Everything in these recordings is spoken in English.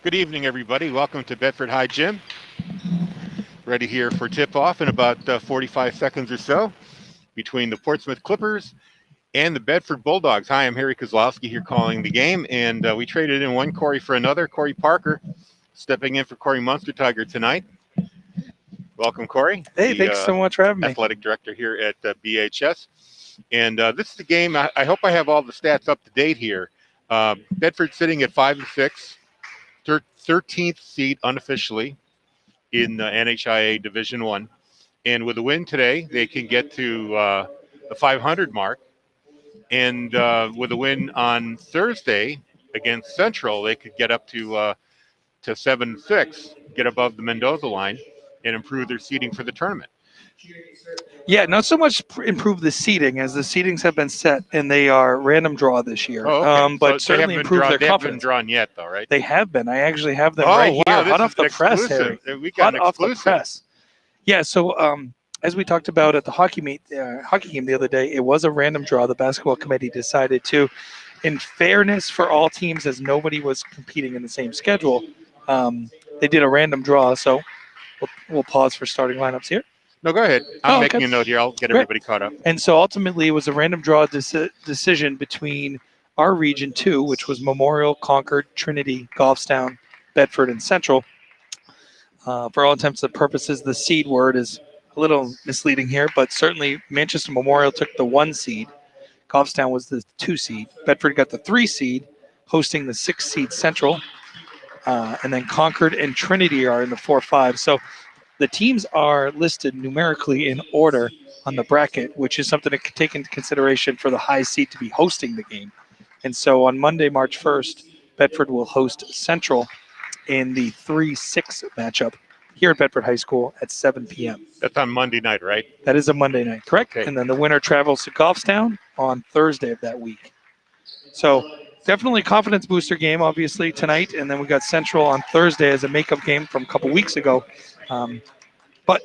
Good evening, everybody. Welcome to Bedford High Gym. Ready here for tip-off in about 45 seconds or so between the Portsmouth Clippers and the Bedford Bulldogs. Hi, I'm Harry Kozlowski here calling the game, and we traded in one Corey for another. Corey Parker stepping in for Corey Munstertiger tonight. Welcome, Corey. Hey, thanks so much for having me. Athletic director here at BHS. And this is the game. I hope I have all the stats up to date here. Bedford sitting at 5-6. 13th seed unofficially in the NHIA Division I. And with a win today, they can get to the 500 mark. And with a win on Thursday against Central, they could get up to 7-6, get above the Mendoza line, and improve their seeding for the tournament. Yeah, not so much improve the seeding, as the seedings have been set and they are random draw this year. Oh, okay. But so certainly improve their confidence. They haven't been drawn yet, though, right? They have been. I actually have them right here, hot off the press, Harry. We got hot off the press. Yeah. So as we talked about at the hockey game the other day, it was a random draw. The basketball committee decided to, in fairness for all teams, as nobody was competing in the same schedule, they did a random draw. So we'll pause for starting lineups here. No, go ahead. I'm making a note here. I'll get everybody caught up. And so ultimately it was a random draw decision between our Region 2, which was Memorial, Concord, Trinity, Goffstown, Bedford, and Central. For all intents and purposes, the seed word is a little misleading here, but certainly Manchester Memorial took the 1 seed. Goffstown was the 2 seed. Bedford got the 3 seed, hosting the 6 seed Central. And then Concord and Trinity are in the 4-5. So the teams are listed numerically in order on the bracket, which is something to take into consideration for the high seed to be hosting the game. And so on Monday, March 1st, Bedford will host Central in the 3-6 matchup here at Bedford High School at 7 p.m. That's on Monday night, right? That is a Monday night, correct? Okay. And then the winner travels to Goffstown on Thursday of that week. So definitely confidence booster game, obviously, tonight. And then we got Central on Thursday as a makeup game from a couple weeks ago. But,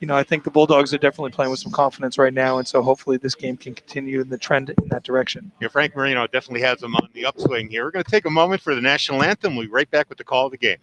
I think the Bulldogs are definitely playing with some confidence right now, and so hopefully this game can continue in the trend in that direction. Yeah, Frank Marino definitely has them on the upswing here. We're going to take a moment for the national anthem. We'll be right back with the call of the game.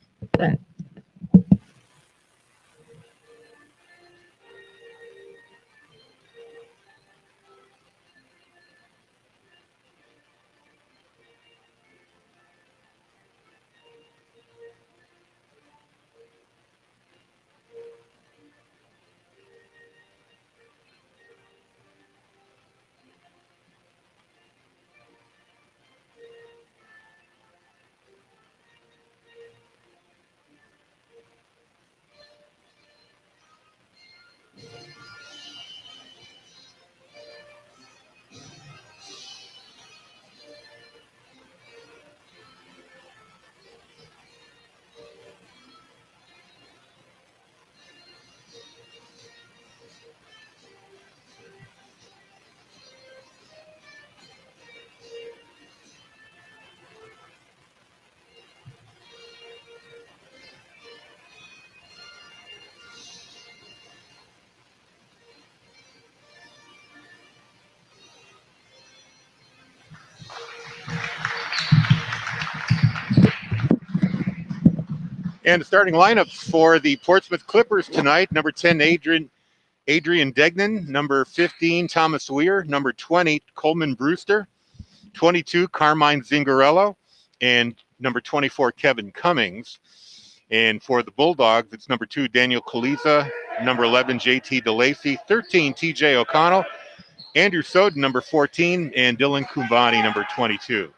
And the starting lineups for the Portsmouth Clippers tonight: number 10, Adrian Degnan; number 15, Thomas Weir; number 20, Coleman Brewster; 22, Carmine Zingarello; and number 24, Kevin Cummings. And for the Bulldogs, it's number 2, Daniel Kaliza; number 11, JT DeLacy; 13, TJ O'Connell; Andrew Soden, number 14; and Dylan Kumbani, number 22.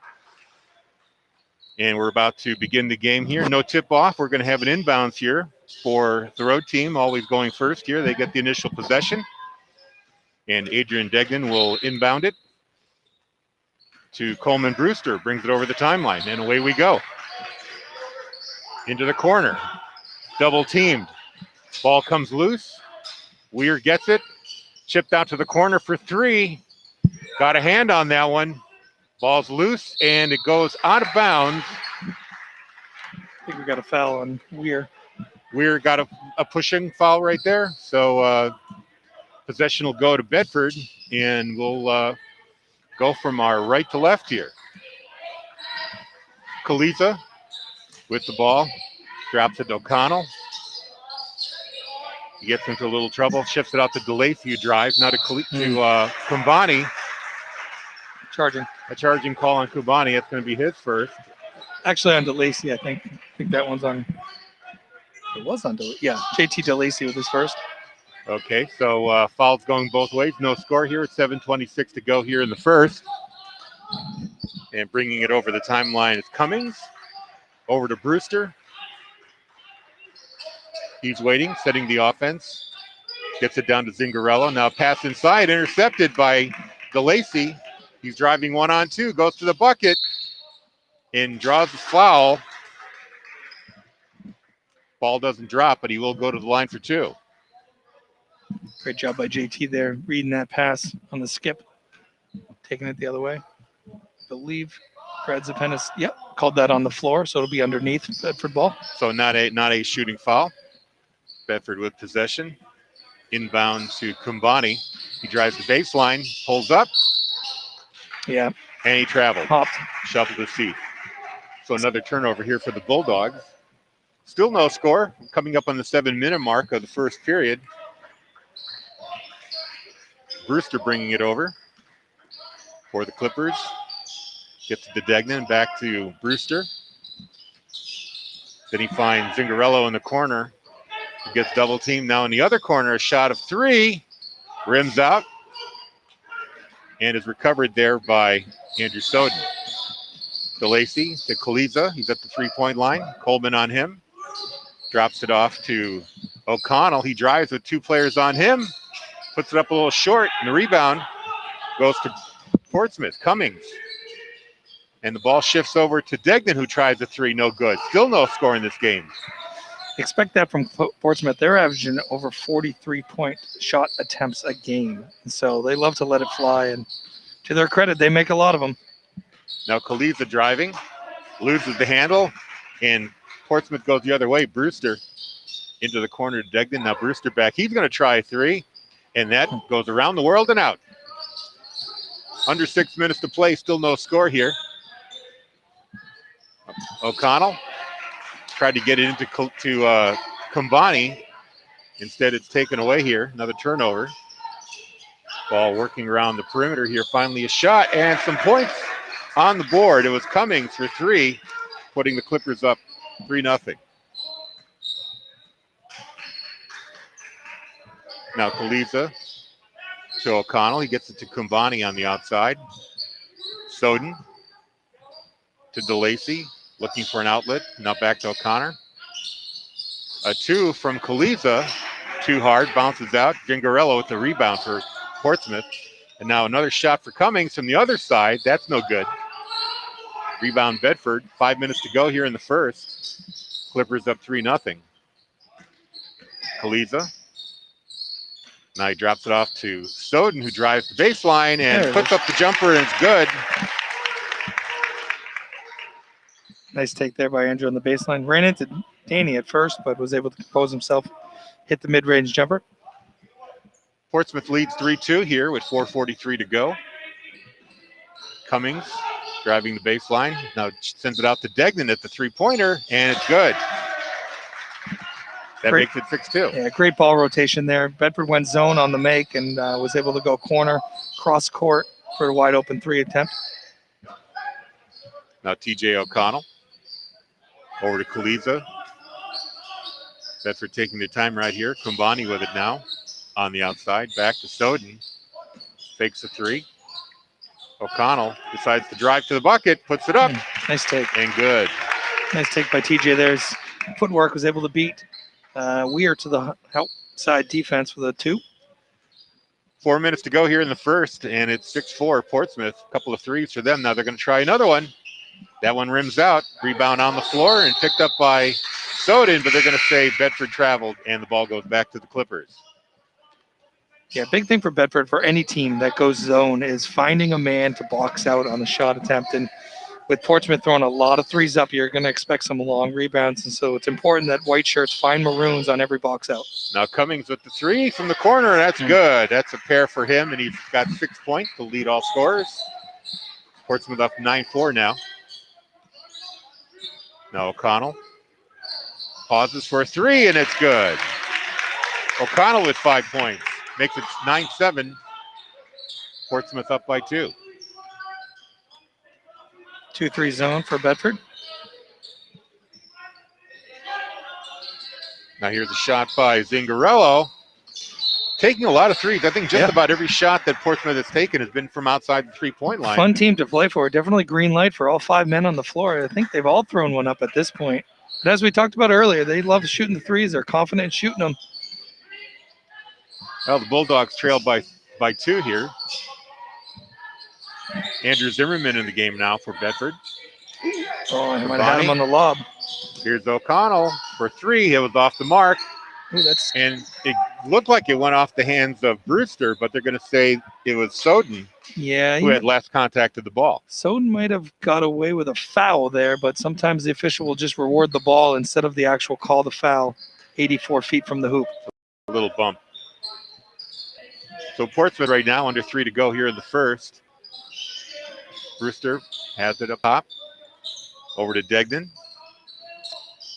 And we're about to begin the game here. No tip-off. We're going to have an inbounds here for the road team, always going first here. They get the initial possession. And Adrian Degnan will inbound it to Coleman Brewster. Brings it over the timeline, and away we go. Into the corner. Double teamed. Ball comes loose. Weir gets it. Chipped out to the corner for 3. Got a hand on that one. Ball's loose, and it goes out of bounds. I think we got a foul on Weir. Weir got a pushing foul right there. So possession will go to Bedford, and we'll go from our right to left here. Kaliza with the ball. Drops it to O'Connell. He gets into a little trouble. Shifts it out to DeLacy, who drives. Now to Kumbani. Charging. A charging call on Kumbani. That's going to be his first. Actually on DeLacy, I think. I think that one's on. It was on DeLacy. Yeah, JT DeLacy with his first. Okay, so fouls going both ways. No score here. 7:26 to go here in the first. And bringing it over the timeline is Cummings. Over to Brewster. He's waiting, setting the offense. Gets it down to Zingarello. Now pass inside, intercepted by DeLacy. He's driving 1-on-2, goes to the bucket, and draws the foul. Ball doesn't drop, but he will go to the line for 2. Great job by JT there, reading that pass on the skip, taking it the other way. I believe Brad Zapenis, called that on the floor, so it'll be underneath Bedford ball. So not a shooting foul. Bedford with possession. Inbound to Kumbani. He drives the baseline, pulls up. Yeah. And he traveled. Hopped. Shuffled his feet. So another turnover here for the Bulldogs. Still no score. Coming up on the 7-minute mark of the first period. Brewster bringing it over for the Clippers. Gets to Degnan, back to Brewster. Then he finds Zingarello in the corner. He gets double teamed. Now in the other corner, a shot of 3. Rims out. And is recovered there by Andrew Soden. DeLacy to Kaliza. He's at the 3-point line. Coleman on him. Drops it off to O'Connell. He drives with 2 players on him. Puts it up a little short. And the rebound goes to Portsmouth. Cummings. And the ball shifts over to Degnan, who tries a 3. No good. Still no score in this game. Expect that from Portsmouth. They're averaging over 43-point shot attempts a game. And so they love to let it fly. And to their credit, they make a lot of them. Now Kaliza driving. Loses the handle. And Portsmouth goes the other way. Brewster into the corner to Degnan. Now Brewster back. He's going to try a 3. And that goes around the world and out. Under 6 minutes to play. Still no score here. O'Connell tried to get it into Kumbani. Instead, it's taken away here. Another turnover. Ball working around the perimeter here. Finally a shot and some points on the board. It was Cummings for 3, putting the Clippers up 3-0. Now Kaliza to O'Connell. He gets it to Kumbani on the outside. Soden to DeLacy. Looking for an outlet. Now back to O'Connor. A 2 from Kaliza. Too hard. Bounces out. Gingarello with the rebound for Portsmouth. And now another shot for Cummings from the other side. That's no good. Rebound Bedford. 5 minutes to go here in the first. Clippers up 3-0. Kaliza. Now he drops it off to Soden, who drives the baseline and puts up the jumper, and it's good. Nice take there by Andrew on the baseline. Ran into Danny at first, but was able to compose himself, hit the mid-range jumper. Portsmouth leads 3-2 here with 4:43 to go. Cummings driving the baseline. Now sends it out to Degnan at the 3-pointer, and it's good. That makes it 6-2. Yeah, great ball rotation there. Bedford went zone on the make and was able to go corner, cross court for a wide open 3 attempt. Now TJ O'Connell over to Kaliza. Bedford taking their time right here. Kumbani with it now on the outside. Back to Soden. Fakes a 3. O'Connell decides to drive to the bucket, puts it up. Nice take. And good. Nice take by TJ there. His footwork was able to beat Weir to the outside defense with a 2. 4 minutes to go here in the first, and it's 6-4 Portsmouth. A couple of 3s for them. Now they're going to try another one. That one rims out. Rebound on the floor and picked up by Soden, but they're going to say Bedford traveled, and the ball goes back to the Clippers. Yeah, big thing for Bedford, for any team that goes zone, is finding a man to box out on the shot attempt. And with Portsmouth throwing a lot of 3s up, you're going to expect some long rebounds. And so it's important that white shirts find maroons on every box out. Now Cummings with the 3 from the corner, and that's good. That's a pair for him, and he's got 6 points to lead all scorers. Portsmouth up 9-4 now. Now O'Connell pauses for a three, and it's good. O'Connell with 5 points. Makes it 9-7. Portsmouth up by 2. 2-3 zone for Bedford. Now here's a shot by Zingarello. Taking a lot of threes. I think just about every shot that Portsmouth has taken has been from outside the three-point line. Fun team to play for. Definitely green light for all 5 men on the floor. I think they've all thrown one up at this point. But as we talked about earlier, they love shooting the threes. They're confident in shooting them. Well, the Bulldogs trail by 2 here. Andrew Zimmerman in the game now for Bedford. Oh, I might have had him on the lob. Here's O'Connell for 3. It was off the mark. Ooh, and it looked like it went off the hands of Brewster, but they're going to say it was Soden who had last contact of the ball. Soden might have got away with a foul there, but sometimes the official will just reward the ball instead of the actual call the foul 84 feet from the hoop. A little bump. So Portsmouth right now under 3 to go here in the first. Brewster has it up top. Over to Degnan.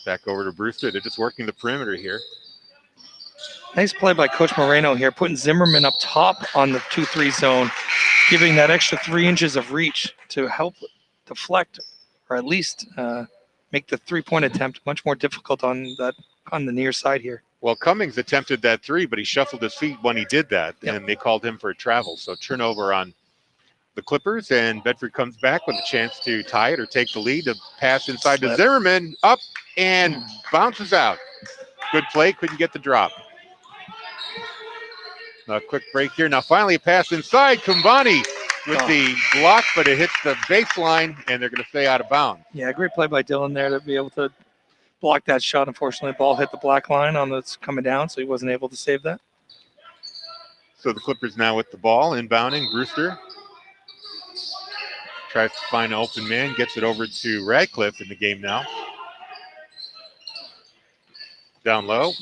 Back over to Brewster. They're just working the perimeter here. Nice play by Coach Moreno here, putting Zimmerman up top on the 2-3 zone, giving that extra 3 inches of reach to help deflect or at least make the three-point attempt much more difficult on the near side here. Well, Cummings attempted that 3, but he shuffled his feet when he did that, and they called him for a travel. So turnover on the Clippers, and Bedford comes back with a chance to tie it or take the lead. A pass inside to Zimmerman, up and bounces out. Good play, couldn't get the drop. A quick break here. Now finally a pass inside. Kumbani with the block, but it hits the baseline, and they're going to stay out of bounds. Yeah, great play by Dylan there to be able to block that shot. Unfortunately, the ball hit the black line on that's coming down, so he wasn't able to save that. So the Clippers now with the ball, inbounding. Brewster tries to find an open man, gets it over to Radcliffe in the game now. Down low.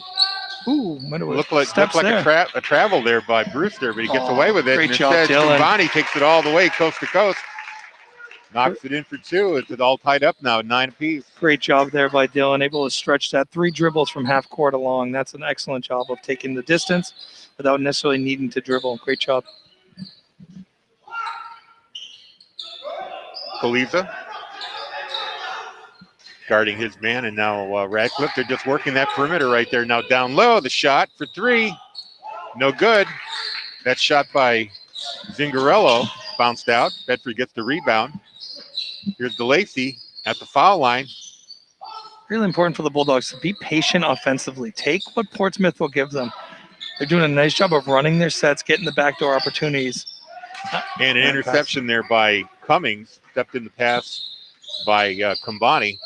Ooh, looked like a travel there by Brewster, but he gets away with it. Great and job, Dylan. Kumbani takes it all the way coast to coast. Knocks it in for 2. It's all tied up now, 9 apiece. Great job there by Dylan, able to stretch that 3 dribbles from half court along. That's an excellent job of taking the distance without necessarily needing to dribble. Great job. Poliza guarding his man, and now Radcliffe. They're just working that perimeter right there. Now down low, the shot for 3. No good. That shot by Zingarello bounced out. Bedford gets the rebound. Here's DeLacy at the foul line. Really important for the Bulldogs to be patient offensively. Take what Portsmouth will give them. They're doing a nice job of running their sets, getting the backdoor opportunities. And an interception there by Cummings. Stepped in the pass by Kumbani.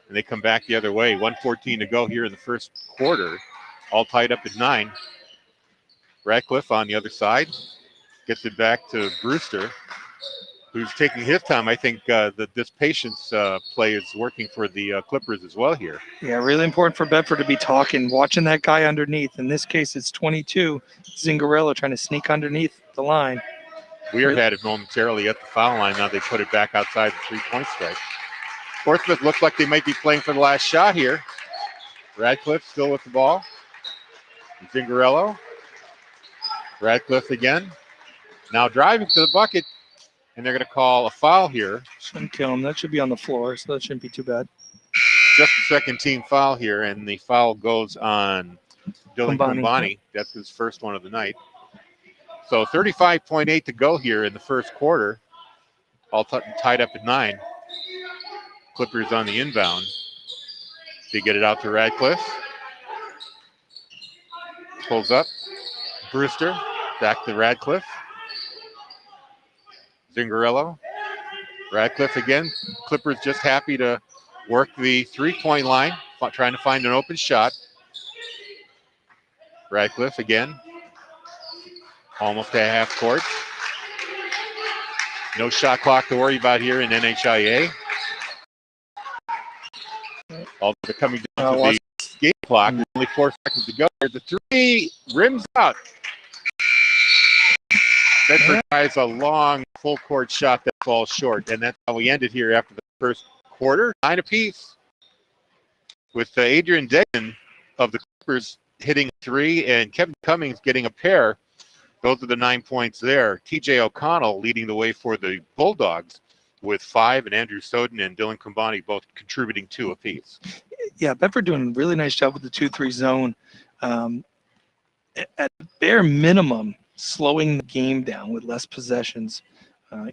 And they come back the other way. 1:14 to go here in the first quarter. All tied up at 9. Radcliffe on the other side. Gets it back to Brewster, who's taking his time. I think that this patience play is working for the Clippers as well here. Yeah, really important for Bedford to be talking, watching that guy underneath. In this case, it's 22. Zingarello trying to sneak underneath the line. Weir had it momentarily at the foul line. Now they put it back outside the three-point strike. Portsmouth looks like they might be playing for the last shot here. Radcliffe still with the ball. Zingarello. Radcliffe again. Now driving to the bucket, and they're going to call a foul here. Shouldn't kill him. That should be on the floor, so that shouldn't be too bad. Just the second team foul here, and the foul goes on Dylan Kumbani. That's his first one of the night. So 35.8 to go here in the first quarter. All tied up at 9. Clippers on the inbound. They get it out to Radcliffe. Pulls up. Brewster back to Radcliffe. Zingarello. Radcliffe again. Clippers just happy to work the three-point line, trying to find an open shot. Radcliffe again. Almost at half court. No shot clock to worry about here in NHIA. All coming down to the game clock. There's only 4 seconds to go. There's a 3. Rims out. Bedford tries a long full court shot that falls short, and that's how we ended here after the first quarter. 9 apiece. with Adrian Degnan of the Clippers hitting 3 and Kevin Cummings getting a pair. Those are the 9 points there. TJ O'Connell leading the way for the Bulldogs with 5, and Andrew Soden and Dylan Kumbani both contributing 2 apiece. Yeah, Bedford doing a really nice job with the 2-3 zone. At bare minimum, slowing the game down with less possessions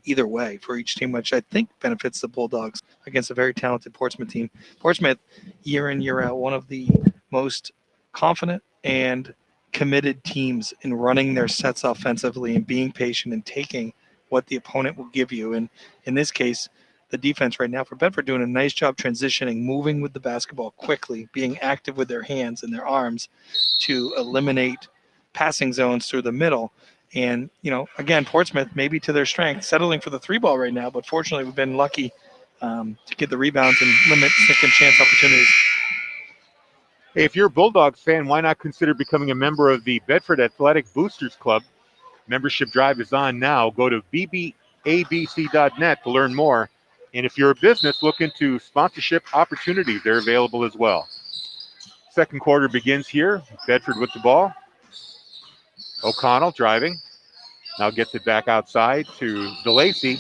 either way for each team, which I think benefits the Bulldogs against a very talented Portsmouth team. Portsmouth, year in, year out, one of the most confident and committed teams in running their sets offensively and being patient and taking what the opponent will give you. And in this case, the defense right now for Bedford doing a nice job transitioning, moving with the basketball quickly, being active with their hands and their arms to eliminate passing zones through the middle. And, you know, again, Portsmouth maybe to their strength, settling for the 3 ball right now, but fortunately we've been lucky to get the rebounds and limit second chance opportunities. Hey, if you're a Bulldogs fan, why not consider becoming a member of the Bedford Athletic Boosters Club? Membership drive is on now. Go to bbabc.net to learn more. And if you're a business, look into sponsorship opportunities. They're available as well. Second quarter begins here. Bedford with the ball. O'Connell driving. Now gets it back outside to DeLacy.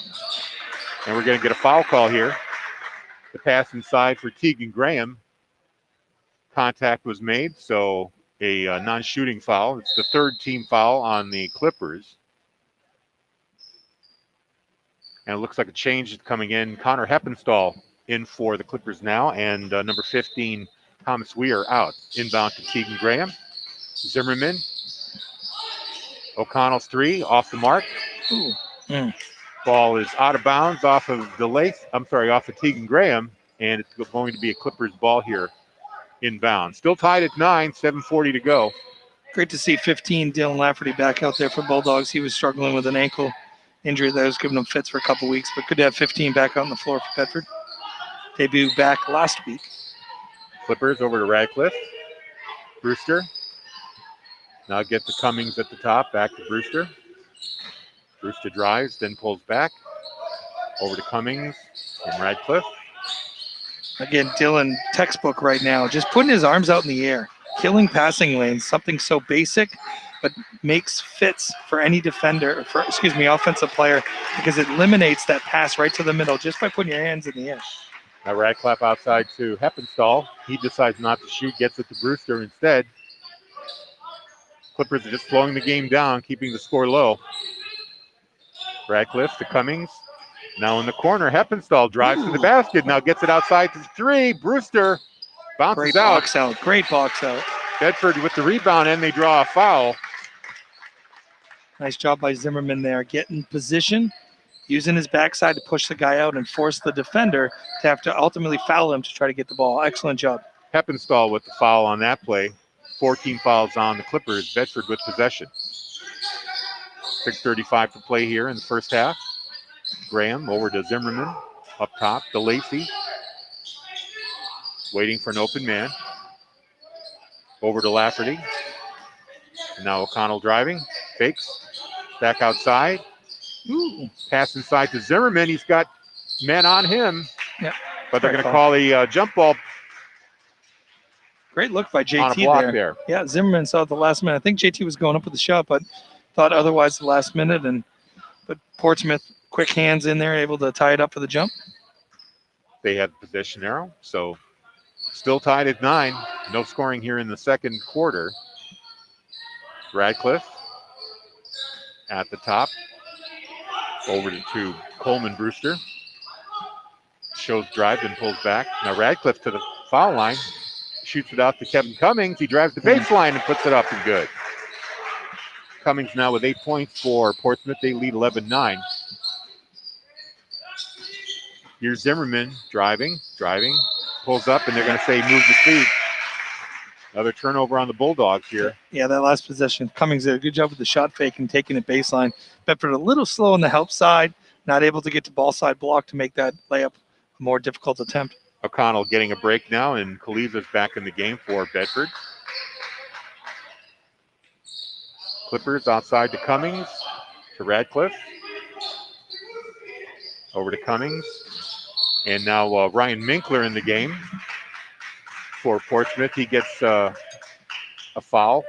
And we're going to get a foul call here. The pass inside for Tegan Graham. Contact was made, so a non-shooting foul. It's the 3rd team foul on the Clippers. And it looks like a change is coming in. Connor Heppenstall in for the Clippers now, and number 15, Thomas Weir, out. Inbound to Tegan Graham. Zimmerman. O'Connell's 3 off the mark. Ooh. Ball is out of bounds off of off of Tegan Graham, and it's going to be a Clippers ball here. Inbound. Still tied at 9, 7:40 to go. Great to see 15 Dylan Lafferty back out there for Bulldogs. He was struggling with an ankle injury that was giving him fits for a couple weeks, but good to have 15 back out on the floor for Bedford. Debut back last week. Clippers over to Radcliffe. Brewster. Now get to Cummings at the top. Back to Brewster. Brewster drives, then pulls back. Over to Cummings and Radcliffe. Again, Dylan, textbook right now, just putting his arms out in the air, killing passing lanes, something so basic, but makes fits for any defender, offensive player, because it eliminates that pass right to the middle just by putting your hands in the air. Now Radcliffe outside to Heppenstall. He decides not to shoot, gets it to Brewster instead. Clippers are just slowing the game down, keeping the score low. Radcliffe to Cummings. Now in the corner, Heppenstall drives to the basket. Now gets it outside to 3. Brewster bounces out. Great box out. Bedford with the rebound, and they draw a foul. Nice job by Zimmerman there, getting position, using his backside to push the guy out and force the defender to have to ultimately foul him to try to get the ball. Excellent job. Heppenstall with the foul on that play. 14 fouls on the Clippers. Bedford with possession. 6:35 to play here in the first half. Graham over to Zimmerman. Up top to Lacey. Waiting for an open man. Over to Lafferty. And now O'Connell driving. Fakes. Back outside. Ooh. Pass inside to Zimmerman. He's got men on him. Yep. But they're going to call a jump ball. Great look by JT on a block there. Yeah, Zimmerman saw at the last minute. I think JT was going up with the shot, but thought otherwise the last minute. But Portsmouth, quick hands in there, able to tie it up for the jump. They had the possession arrow, so still tied at 9. No scoring here in the second quarter. Radcliffe at the top. Over to Coleman Brewster. Shows drive and pulls back. Now Radcliffe to the foul line. Shoots it out to Kevin Cummings. He drives the baseline and puts it up and good. Cummings now with 8 points for Portsmouth. They lead 11-9. Here's Zimmerman driving, pulls up, and they're going to say move the feet. Another turnover on the Bulldogs here. Yeah, that last possession, Cummings did a good job with the shot fake and taking it baseline. Bedford a little slow on the help side, not able to get to ball side block to make that layup a more difficult attempt. O'Connell getting a break now, and Kaliza's back in the game for Bedford. Clippers outside to Cummings, to Radcliffe. Over to Cummings. And now Ryan Minkler in the game. for Portsmouth. He gets a foul,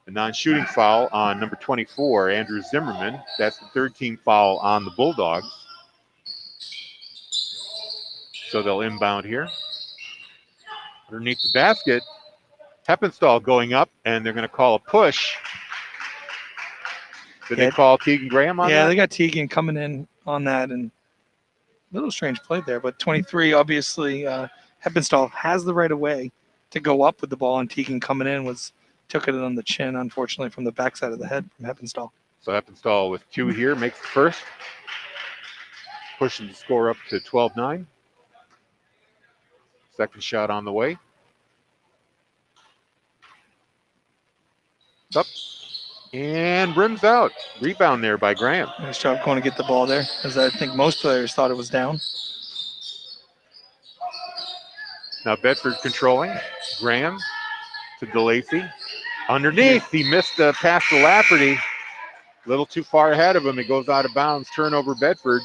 a non-shooting foul on number 24, Andrew Zimmerman. That's the third team foul on the Bulldogs. So they'll inbound here. Underneath the basket, Heppenstall going up, and they're going to call a push. Did they call Tegan Graham on that? Yeah, they got Tegan coming in on that, and a little strange play there. But 23, obviously, Heppenstall has the right of way to go up with the ball, and Tegan coming in took it on the chin, unfortunately, from the backside of the head from Heppenstall. So Heppenstall with 2 here makes the first. Pushing the score up to 12-9. Second shot on the way. Up and rims out. Rebound there by Graham. Nice job going to get the ball there, as I think most players thought it was down. Now Bedford controlling. Graham to DeLacy. Underneath, he missed the pass to Lafferty. A little too far ahead of him. It goes out of bounds. Turnover Bedford.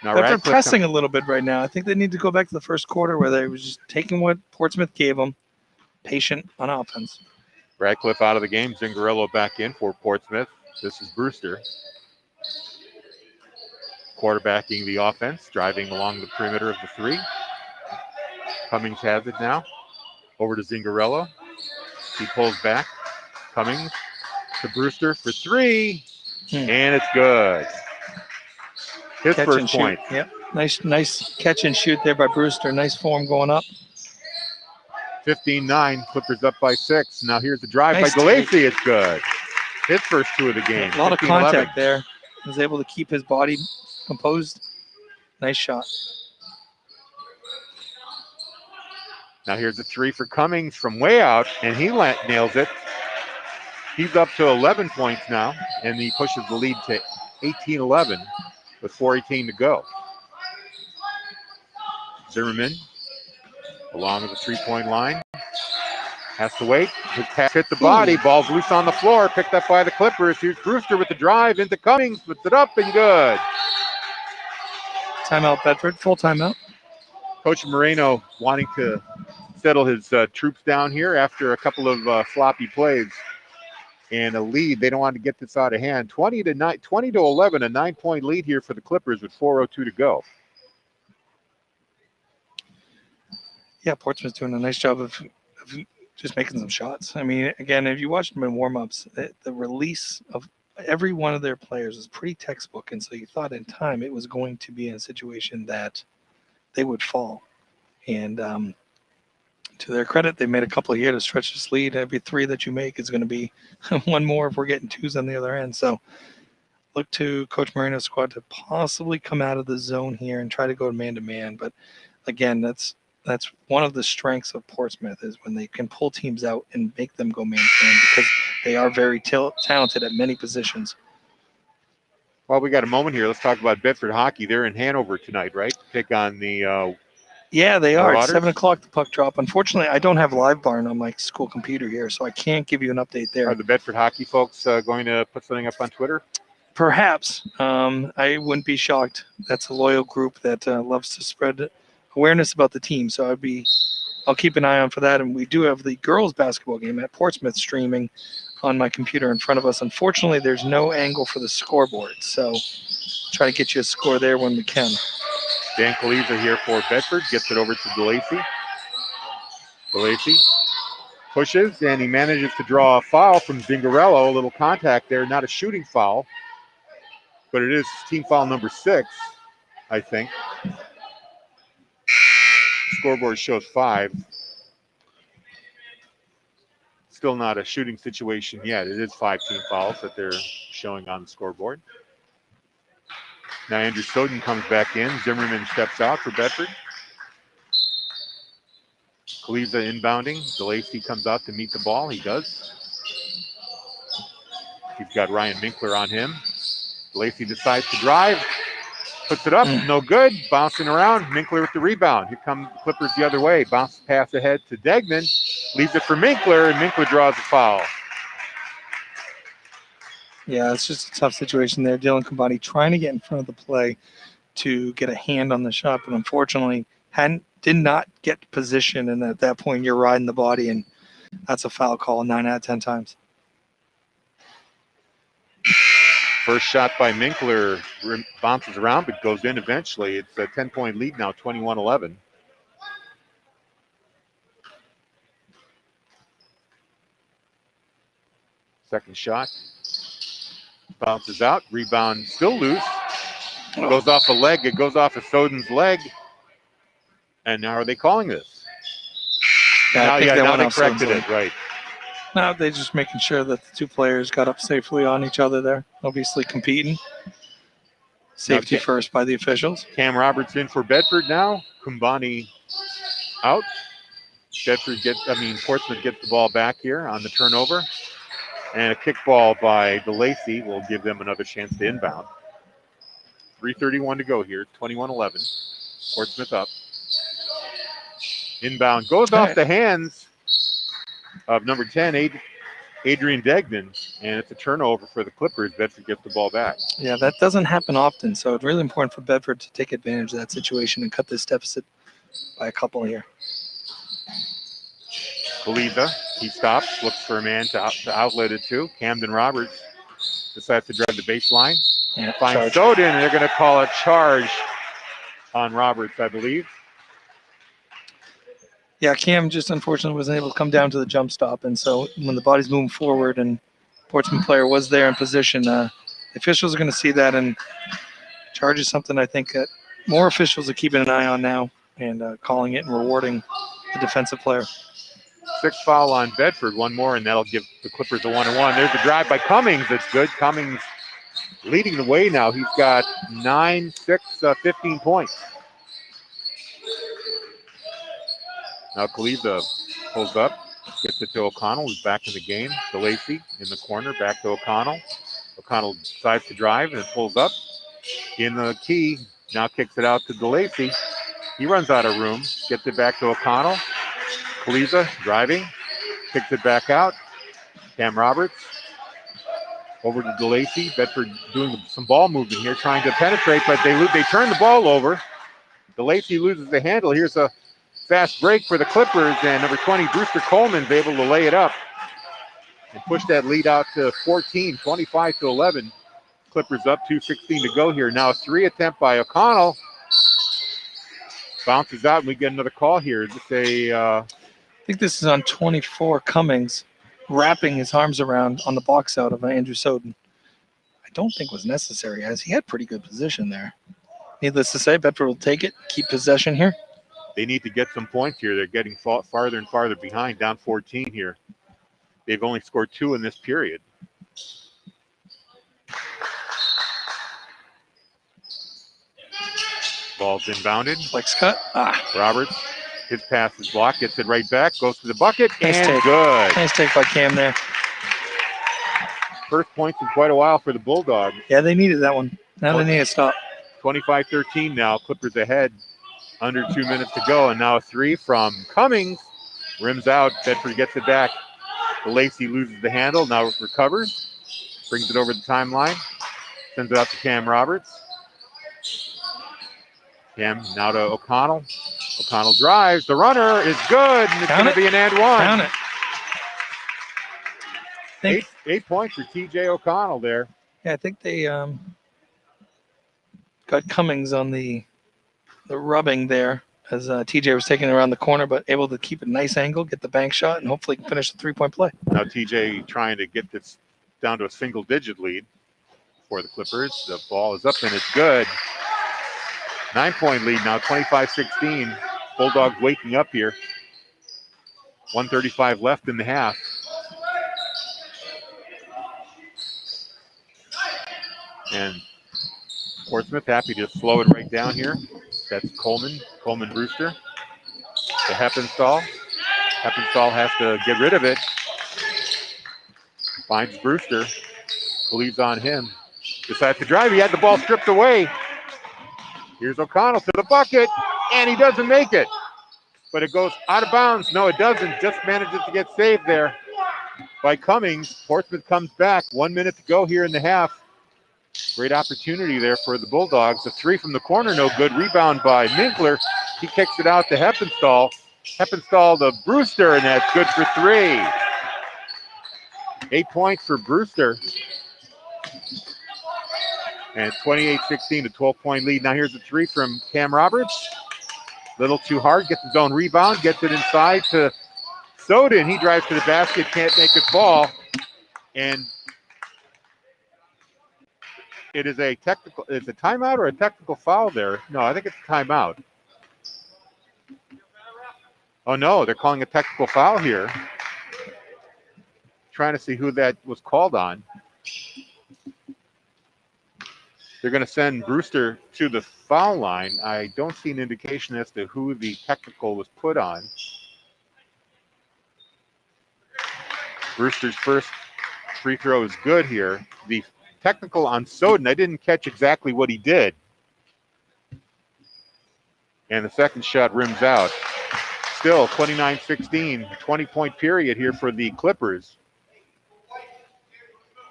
Now They're pressing a little bit right now. I think they need to go back to the first quarter where they were just taking what Portsmouth gave them, patient on offense. Radcliffe out of the game. Zingarello back in for Portsmouth. This is Brewster. Quarterbacking the offense, driving along the perimeter of the 3. Cummings has it now. Over to Zingarello. He pulls back. Cummings to Brewster for 3. And it's good. His catch first point. Yep. Nice catch and shoot there by Brewster. Nice form going up. 15-9. Clippers up by 6. Now here's the drive Nice by DeLacy. It's good. His first 2 of the game. A lot of contact there. He was able to keep his body composed. Nice shot. Now here's a 3 for Cummings from way out, and he nails it. He's up to 11 points now, and he pushes the lead to 18-11 with 4:18 to go. Zimmerman along with the 3-point line. Has to wait. His pass hit the body. Ball's loose on the floor. Picked up by the Clippers. Here's Brewster with the drive into Cummings. Puts it up and good. Timeout, Bedford. Full timeout. Coach Moreno wanting to settle his troops down here after a couple of sloppy plays and a lead. They don't want to get this out of hand. 20 to 11, a 9-point lead here for the Clippers with 4:02 to go. Yeah, Portsmouth's doing a nice job of just making some shots. I mean, again, if you watch them in warm-ups, the release of every one of their players is pretty textbook, and so you thought in time it was going to be in a situation that they would fall. And to their credit, they made a couple here to stretch this lead. Every 3 that you make is going to be one more if we're getting 2s on the other end. So look to Coach Moreno's squad to possibly come out of the zone here and try to go man-to-man. But again, that's one of the strengths of Portsmouth is when they can pull teams out and make them go man-to-man because they are very talented at many positions. Well, we got a moment here. Let's talk about Bedford hockey. They're in Hanover tonight, right? Pick on the yeah, they are. Marauders. At 7 o'clock, the puck drop. Unfortunately, I don't have Live Barn on my school computer here, so I can't give you an update there. Are the Bedford hockey folks going to put something up on Twitter? Perhaps. I wouldn't be shocked. That's a loyal group that loves to spread awareness about the team, so I'll keep an eye on for that. And we do have the girls basketball game at Portsmouth streaming on my computer in front of us. Unfortunately, there's no angle for the scoreboard, so try to get you a score there when we can. Dan Kaliza here for Bedford. Gets it over to DeLacy. DeLacy pushes, and he manages to draw a foul from Zingarello. A little contact there. Not a shooting foul, but it is team foul number 6, I think. Scoreboard shows 5. Still not a shooting situation yet. It is 5 team fouls that they're showing on the scoreboard. Now Andrew Soden comes back in. Zimmerman steps out for Bedford. Kaliza inbounding. DeLacy comes out to meet the ball. He does. He's got Ryan Minkler on him. DeLacy decides to drive. Puts it up. No good. Bouncing around. Minkler with the rebound. Here come the Clippers the other way. Bounce pass ahead to Degnan. Leaves it for Minkler, and Minkler draws a foul. Yeah, it's just a tough situation there. Dylan Combati trying to get in front of the play to get a hand on the shot, but unfortunately did not get position, and at that point you're riding the body, and that's a foul call 9 out of 10 times. First shot by Minkler bounces around but goes in eventually. It's a 10-point lead now, 21-11. Second shot. Bounces out. Rebound still loose. Goes off a leg. It goes off of Soden's leg. And now are they calling this? Yeah, now they corrected it, right. Now they're just making sure that the two players got up safely on each other there. Obviously competing. Safety first by the officials. Cam Roberts in for Bedford now. Kumbani out. Portsmouth gets the ball back here on the turnover. And a kickball by DeLacy will give them another chance to inbound. 3:31 to go here, 21-11. Portsmouth up. Inbound goes off the hands of number 10, Adrian Degnan, and it's a turnover for the Clippers. Bedford gets the ball back. Yeah, that doesn't happen often, so it's really important for Bedford to take advantage of that situation and cut this deficit by a couple here. Kaliza, he stops, looks for a man to outlet it to. Camden Roberts decides to drive the baseline. Yeah, finds Soden, and they're going to call a charge on Roberts, I believe. Yeah, Cam just unfortunately wasn't able to come down to the jump stop, and so when the body's moving forward and Portsmouth player was there in position, the officials are going to see that, and charge is something I think that more officials are keeping an eye on now and calling it and rewarding the defensive player. Sixth foul on Bedford, one more, and that'll give the Clippers a 1-1. There's a drive by Cummings. That's good. Cummings leading the way now. He's got 9, 6, 15 points. Now Kaliza pulls up, gets it to O'Connell, who's back in the game. DeLacy in the corner, back to O'Connell. O'Connell decides to drive and it pulls up. In the key, now kicks it out to DeLacy. He runs out of room, gets it back to O'Connell. Kaliza driving, kicks it back out. Cam Roberts over to DeLacy. Bedford doing some ball movement here, trying to penetrate, but they turn the ball over. DeLacy loses the handle. Here's a fast break for the Clippers, and number 20, Brewster Coleman's able to lay it up and push that lead out to 14, 25-11. Clippers up, 2:16 to go here. Now a three attempt by O'Connell. Bounces out, and we get another call here. Is this I think this is on 24, Cummings, wrapping his arms around on the box out of Andrew Soden. I don't think was necessary, as he had pretty good position there. Needless to say, Bedford will take it, keep possession here. They need to get some points here. They're getting farther and farther behind, down 14 here. They've only scored 2 in this period. Ball's inbounded. Flex cut. Roberts, his pass is blocked, gets it right back, goes to the bucket, nice and take. Good. Nice take by Cam there. First points in quite a while for the Bulldogs. Yeah, they needed that one. Now they need to stop. 25-13 now. Clippers ahead. Under 2 minutes to go, and now a three from Cummings. Rims out. Bedford gets it back. DeLacy loses the handle. Now it recovers. Brings it over the timeline. Sends it out to Cam Roberts. Cam now to O'Connell. O'Connell drives. The runner is good, and it's going to be an and one. Count it. 8 points for T.J. O'Connell there. Yeah, I think they got Cummings on the rubbing there as TJ was taking it around the corner, but able to keep a nice angle, get the bank shot, and hopefully finish the three-point play. Now TJ trying to get this down to a single-digit lead for the Clippers. The ball is up, and it's good. 9-point lead now, 25-16. Bulldogs waking up here. 1:35 left in the half. And Portsmouth happy to slow it right down here. That's Coleman Brewster. To Heppenstall. Heppenstall has to get rid of it. Finds Brewster. Believes on him. Decides to drive. He had the ball stripped away. Here's O'Connell to the bucket, and he doesn't make it. But it goes out of bounds. No, it doesn't. Just manages to get saved there by Cummings. Portsmouth comes back. 1 minute to go here in the half. Great opportunity there for the Bulldogs. A three from the corner, no good. Rebound by Minkler. He kicks it out to Heppenstall. Heppenstall to Brewster, and that's good for three. 8 points for Brewster. And 28-16, a 12-point lead. Now here's a three from Cam Roberts. Little too hard, gets his own rebound, gets it inside to Soden. He drives to the basket, can't make it fall. And it is a technical, it's a timeout or a technical foul there? No, I think it's a timeout. Oh no, they're calling a technical foul here. Trying to see who that was called on. They're going to send Brewster to the foul line. I don't see an indication as to who the technical was put on. Brewster's first free throw is good here. The technical on Soden, I didn't catch exactly what he did. And the second shot rims out. Still 29-16, 20-point period here for the Clippers.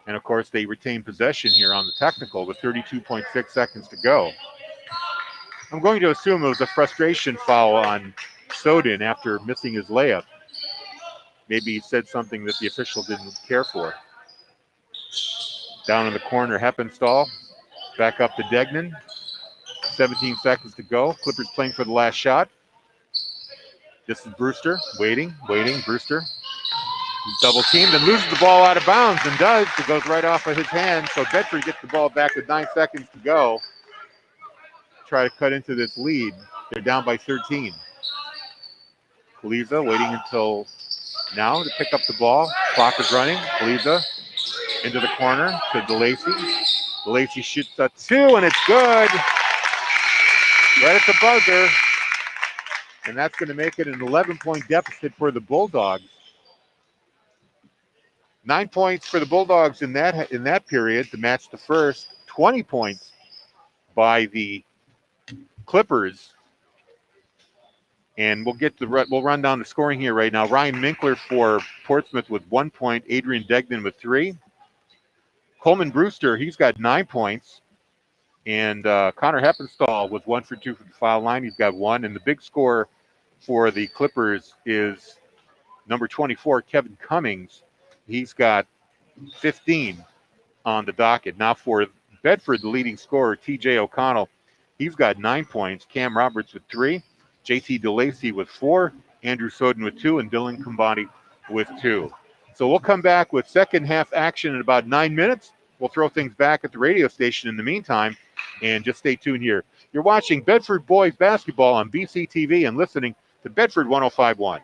And of course, they retain possession here on the technical with 32.6 seconds to go. I'm going to assume it was a frustration foul on Soden after missing his layup. Maybe he said something that the official didn't care for. Down in the corner, Heppenstall. Back up to Degnan. 17 seconds to go. Clippers playing for the last shot. This is Brewster. Waiting. Brewster. He's double teamed and loses the ball out of bounds and does. It goes right off of his hand. So Bedford gets the ball back with 9 seconds to go. Try to cut into this lead. They're down by 13. Kaliza waiting until now to pick up the ball. Clock is running. Kaliza into the corner to DeLacy. DeLacy shoots a two, and it's good. Right at the buzzer. And that's going to make it an 11-point deficit for the Bulldogs. 9 points for the Bulldogs in that period to match the first. 20 points by the Clippers. And we'll run down the scoring here right now. Ryan Minkler for Portsmouth with 1 point. Adrian Degnan with 3. Coleman Brewster, he's got 9 points. And Connor Heppenstall with 1 for 2 from the foul line. He's got 1. And the big score for the Clippers is number 24, Kevin Cummings. He's got 15 on the docket. Now for Bedford, the leading scorer, TJ O'Connell, he's got 9 points. Cam Roberts with 3. JT DeLacy with 4. Andrew Soden with 2. And Dylan Combani with 2. So we'll come back with second half action in about 9 minutes. We'll throw things back at the radio station in the meantime. And just stay tuned here. You're watching Bedford boys basketball on BCTV and listening to Bedford 105.1.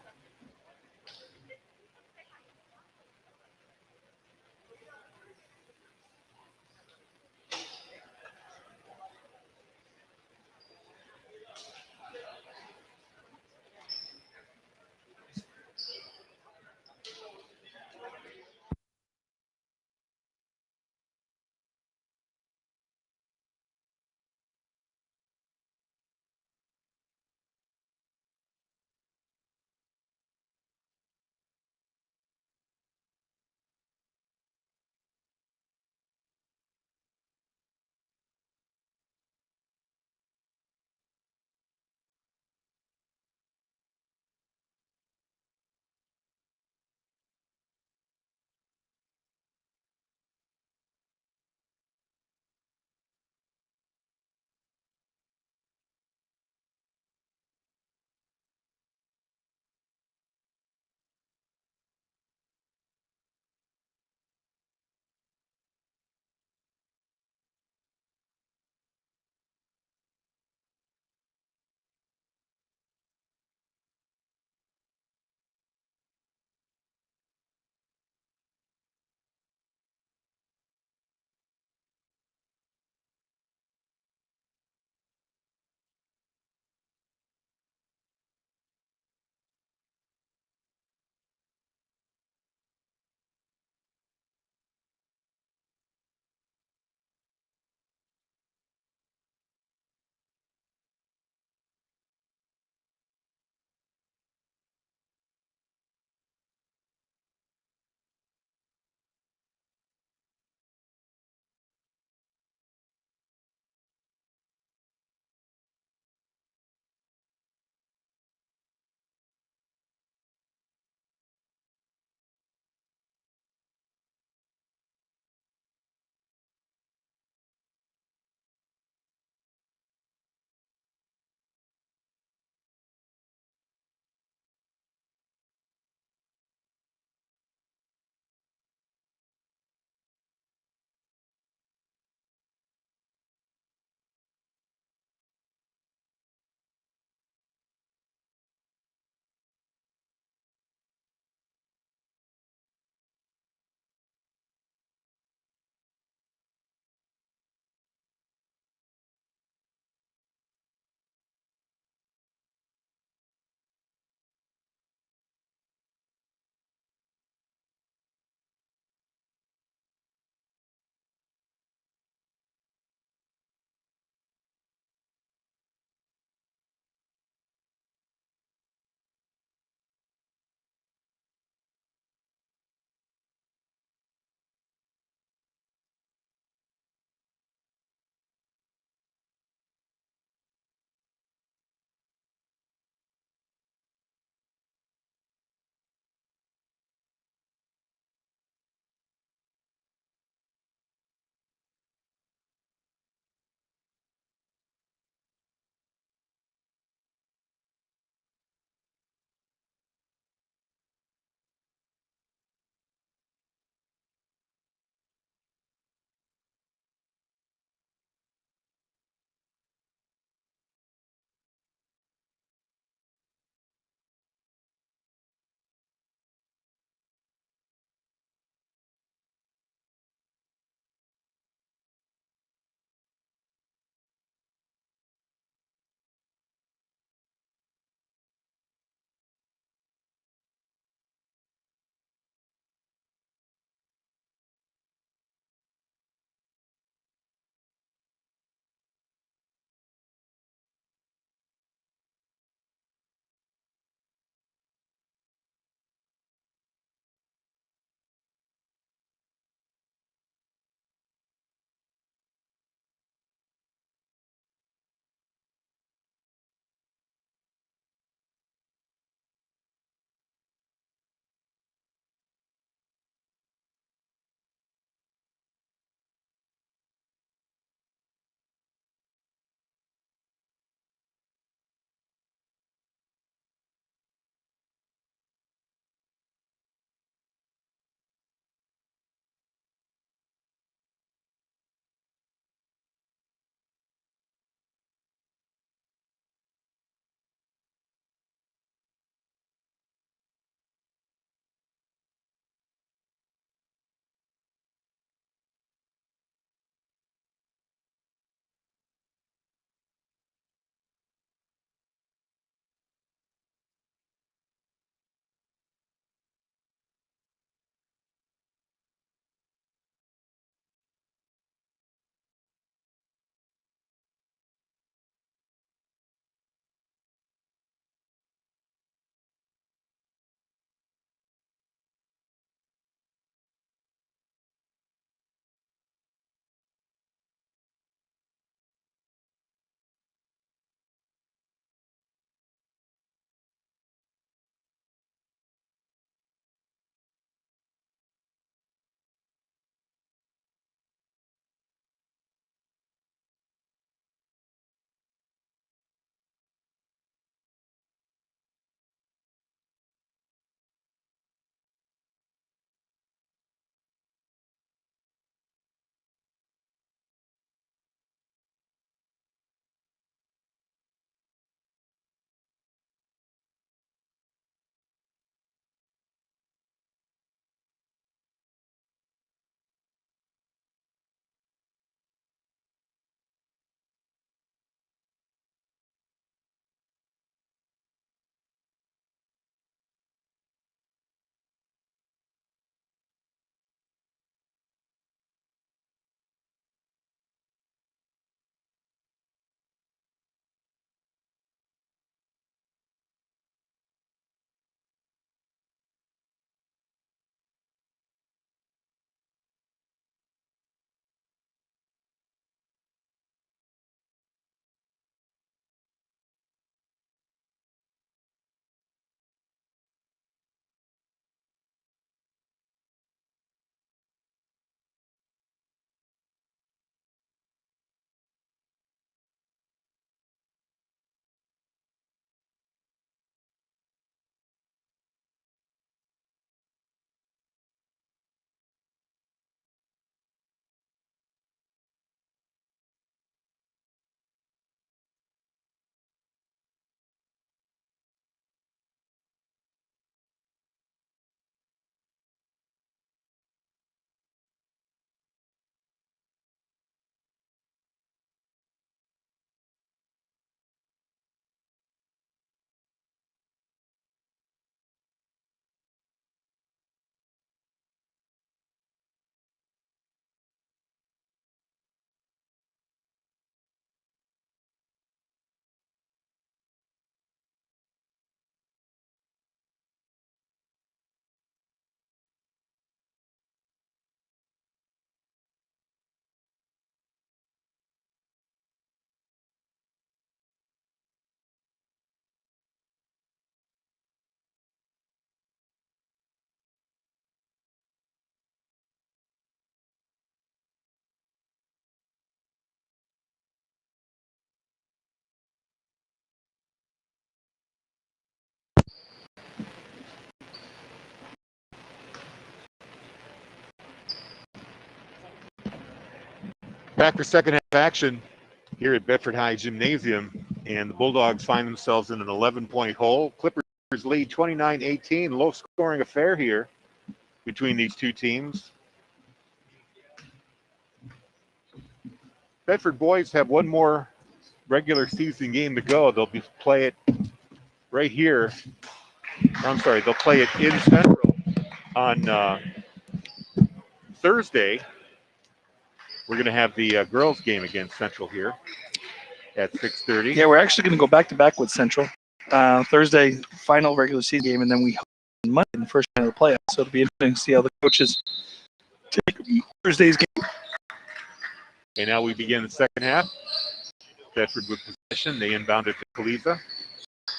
Back for second half action here at Bedford High Gymnasium, and the Bulldogs find themselves in an 11-point hole. Clippers lead 29-18, low-scoring affair here between these two teams. Bedford boys have one more regular season game to go. They'll play it right here. I'm sorry, they'll play it in Central on Thursday. We're going to have the girls game against Central here at 6:30. Yeah, we're actually going to go back-to-back with Central. Thursday, final regular season game, and then we on Monday in the first round of the playoffs. So it'll be interesting to see how the coaches take Thursday's game. And now we begin the second half. Bedford with possession. They inbound it to Kaliza.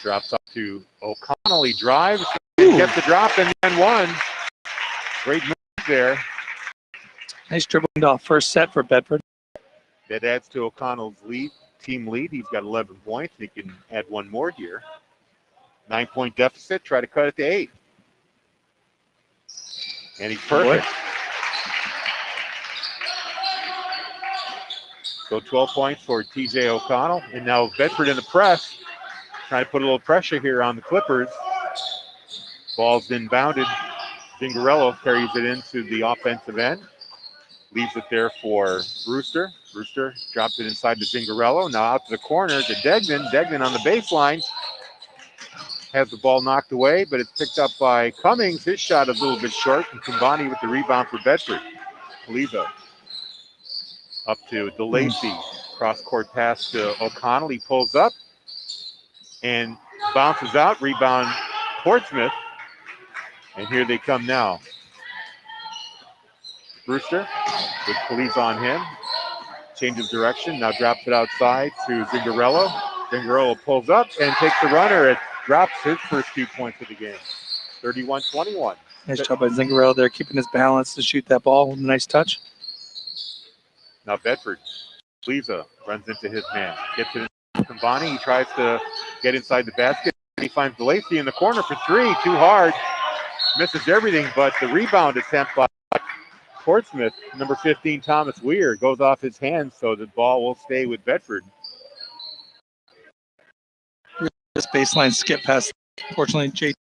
Drops up to O'Connell. He drives. Gets the drop and then one. Great move there. Nice dribbling off first set for Bedford. That adds to O'Connell's team lead. He's got 11 points. He can add one more here. 9-point deficit. Try to cut it to 8. And he's perfect. So 12 points for TJ O'Connell. And now Bedford in the press. Trying to put a little pressure here on the Clippers. Ball's inbounded. Zingarello carries it into the offensive end. Leaves it there for Brewster. Brewster drops it inside to Zingarello. Now out to the corner to Degnan. Degnan on the baseline. Has the ball knocked away, but it's picked up by Cummings. His shot a little bit short. And Kumbani with the rebound for Bedford. Kaliza up to DeLacy. Cross-court pass to O'Connell. He pulls up and bounces out. Rebound Portsmouth. And here they come now. Brewster with Kaliza on him. Changes direction. Now drops it outside to Zingarello. Zingarello pulls up and takes the runner. It drops his first 2 points of the game. 31-21. Nice job by Zingarello there, keeping his balance to shoot that ball with a nice touch. Now Bedford. Kaliza runs into his man. Gets it in Kumbani. He tries to get inside the basket. He finds DeLacy in the corner for three. Too hard. Misses everything, but the rebound attempt by Portsmouth, number 15, Thomas Weir, goes off his hands, so the ball will stay with Bedford. This baseline skip pass, fortunately, Jake.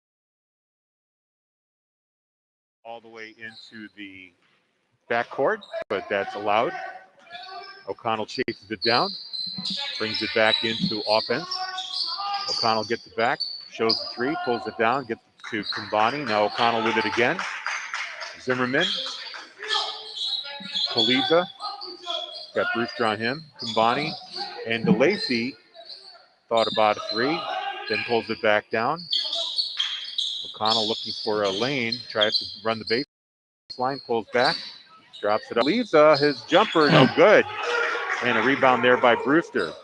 All the way into the backcourt, but that's allowed. O'Connell chases it down, brings it back into offense. O'Connell gets it back, shows the three, pulls it down, gets it to Kumbani. Now O'Connell with it again. Zimmerman. Kaliza. Got Brewster on him. Kumbani. And DeLacy thought about a three, then pulls it back down. O'Connell looking for a lane, tries to run the baseline, pulls back, drops it up. Kaliza, his jumper, no good. And a rebound there by Brewster.